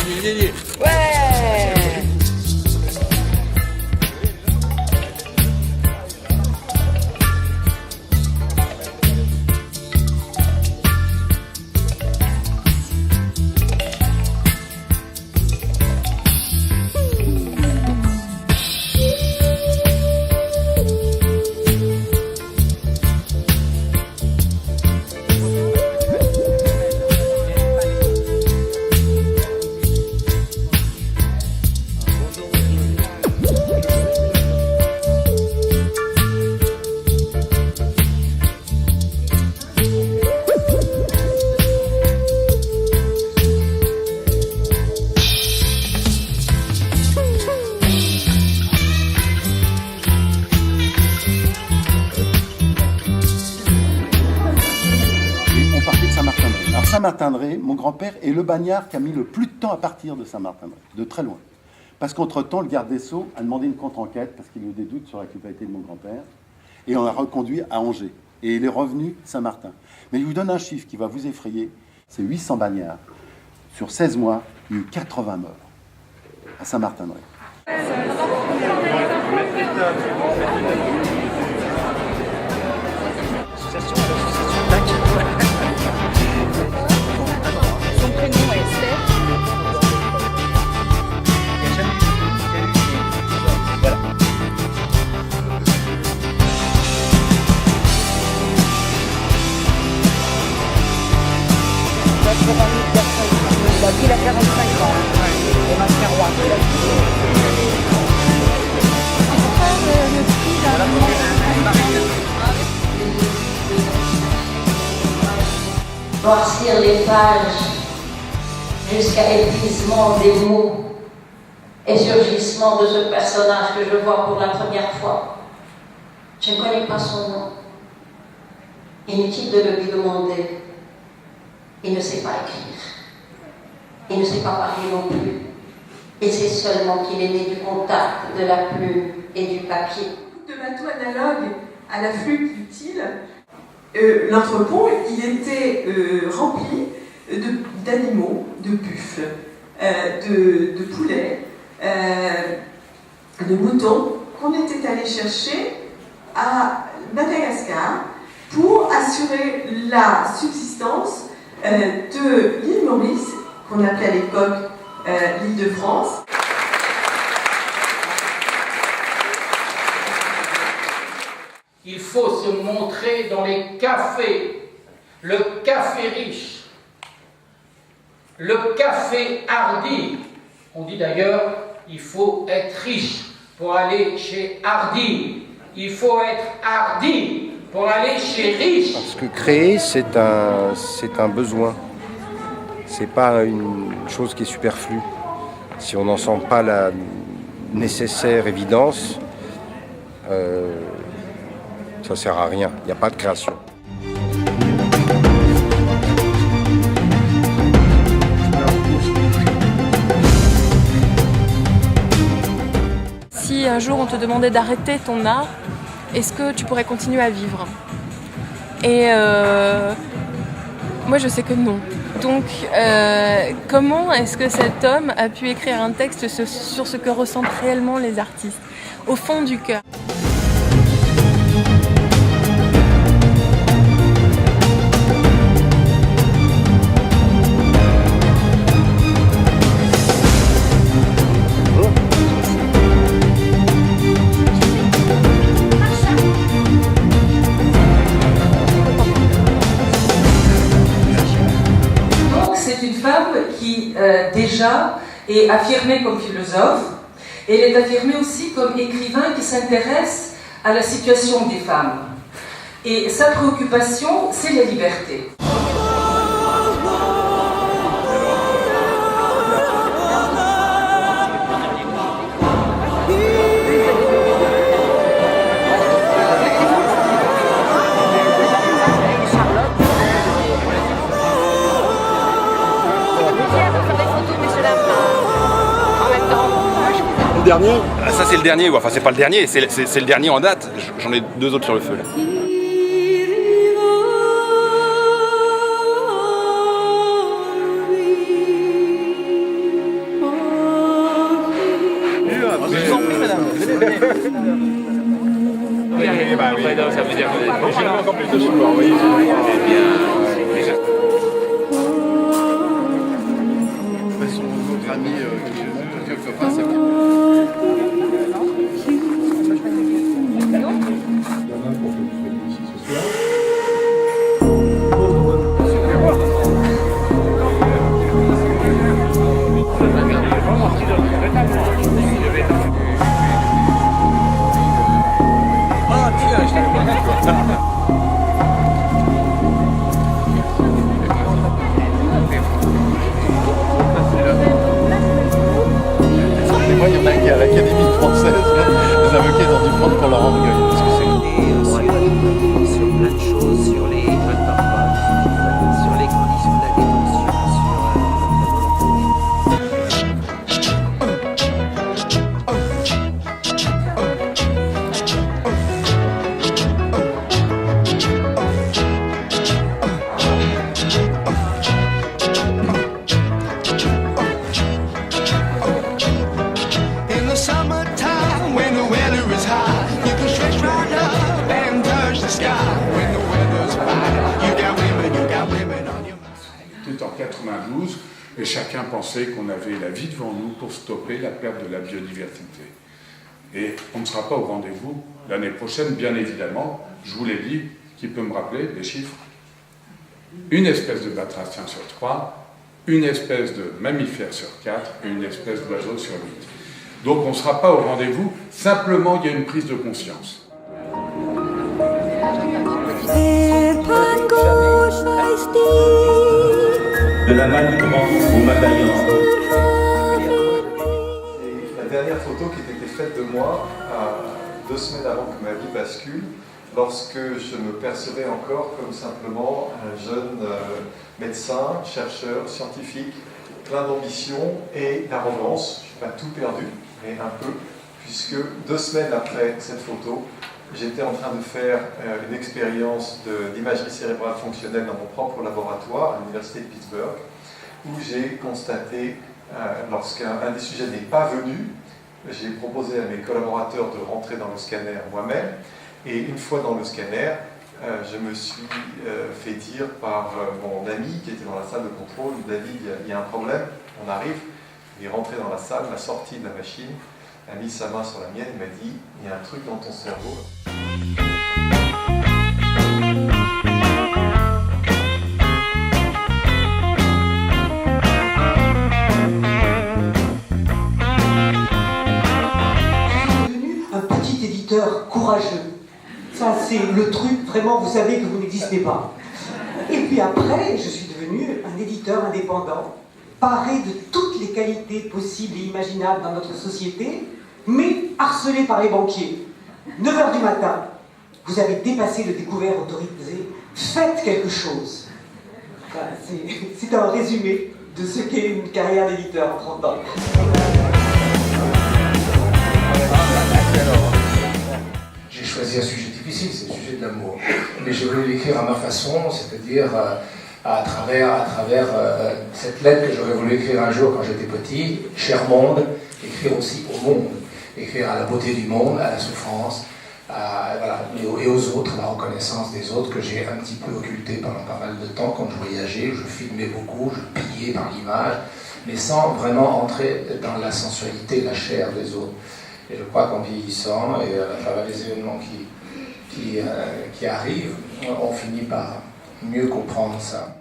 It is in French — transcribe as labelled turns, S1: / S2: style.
S1: Ouais.
S2: Saint-Martin-de-Ré, mon grand-père est le bagnard qui a mis le plus de temps à partir de Saint-Martin-de-Ré, de très loin. Parce qu'entre-temps, le garde des Sceaux a demandé une contre-enquête parce qu'il y a eu des doutes sur la culpabilité de mon grand-père. Et on l'a reconduit à Angers. Et il est revenu Saint-Martin. Mais je vous donne un chiffre qui va vous effrayer. C'est 800 bagnards. Sur 16 mois, il y a eu 80 morts à Saint-Martin-de-Ré.
S1: Il a 45 ans. Et ma frère
S3: Noircir les pages jusqu'à épuisement des mots et surgissement de ce personnage que je vois pour la première fois. Je ne connais pas son nom. Inutile de le lui demander. Il ne sait pas écrire. Il ne sait pas parler non plus. Et c'est seulement qu'il est né du contact de la plume et du papier.
S4: De bateaux analogues à la flûte utile, l'entrepont, il était rempli d'animaux, de buffles, de poulets, de moutons qu'on était allé chercher à Madagascar pour assurer la subsistance de l'île Maurice, qu'on appelait à l'époque l'île de France.
S5: Il faut se montrer dans les cafés, le café riche, le café hardi. On dit d'ailleurs, il faut être riche pour aller chez Hardy. Il faut être hardi pour aller chez riche.
S6: Parce que créer, c'est un besoin. C'est pas une chose qui est superflue. Si on n'en sent pas la nécessaire évidence, ça sert à rien. Il n'y a pas de création.
S7: Si un jour on te demandait d'arrêter ton art, est-ce que tu pourrais continuer à vivre? Et moi je sais que non. Donc comment est-ce que cet homme a pu écrire un texte sur ce que ressentent réellement les artistes, au fond du cœur?
S8: Qui déjà est affirmée comme philosophe, et elle est affirmée aussi comme écrivain qui s'intéresse à la situation des femmes. Et sa préoccupation, c'est la liberté.
S9: Dernier. Ça c'est le dernier, enfin c'est pas le dernier, c'est le dernier en date. J'en ai 2 autres sur le feu là. Ça veut dire que j'ai encore plus de support, oui.
S2: Son autre ami qui est copain, c'est bon. Moi, il y en a qui à l'Académie française, les avocats ont dû prendre pour leur orgueil. Parce que c'est...
S1: Sur plein de choses, sur les jeunes parfois, sur les conditions de la détention,
S10: C'était en 92 et chacun pensait qu'on avait la vie devant nous pour stopper la perte de la biodiversité. Et on ne sera pas au rendez-vous l'année prochaine, bien évidemment. Je vous l'ai dit, qui peut me rappeler les chiffres? Une espèce de batracien sur 3, une espèce de mammifère sur 4 et une espèce d'oiseau sur 8. Donc on ne sera pas au rendez-vous, simplement il y a une prise de conscience.
S11: De la Manigrand au Madaillan.
S12: La dernière photo qui était faite de moi, 2 semaines avant que ma vie bascule, lorsque je me percevais encore comme simplement un jeune médecin, chercheur, scientifique, plein d'ambition et d'arrogance. Je n'ai pas tout perdu, mais un peu, puisque 2 semaines après cette photo, j'étais en train de faire une expérience d'imagerie cérébrale fonctionnelle dans mon propre laboratoire à l'université de Pittsburgh, où j'ai constaté, lorsqu'un des sujets n'est pas venu, j'ai proposé à mes collaborateurs de rentrer dans le scanner moi-même, et une fois dans le scanner, je me suis fait dire par mon ami qui était dans la salle de contrôle, David, il y a un problème, on arrive. Il est rentré dans la salle, m'a sorti de la machine, a mis sa main sur la mienne et m'a dit « il y a un truc dans ton cerveau ».
S1: un petit éditeur courageux. Ça, c'est le truc, vraiment, vous savez que vous n'existez pas. Et puis après, je suis devenu un éditeur indépendant, paré de toutes les qualités possibles et imaginables dans notre société, mais harcelé par les banquiers. 9h du matin, vous avez dépassé le découvert autorisé, faites quelque chose. Voilà, c'est un résumé de ce qu'est une carrière d'éditeur en 30 ans.
S13: J'ai choisi un sujet difficile, c'est le sujet de l'amour. Mais je voulais l'écrire à ma façon, c'est-à-dire à travers cette lettre que j'aurais voulu écrire un jour quand j'étais petit, cher monde, écrire aussi au monde, écrire à la beauté du monde, à la souffrance, et aux autres, la reconnaissance des autres que j'ai un petit peu occulté pendant pas mal de temps quand je voyageais, je filmais beaucoup, je pillais par l'image, mais sans vraiment entrer dans la sensualité, la chair des autres. Et je crois qu'en vieillissant et à travers les événements qui arrivent, on finit par mieux comprendre ça.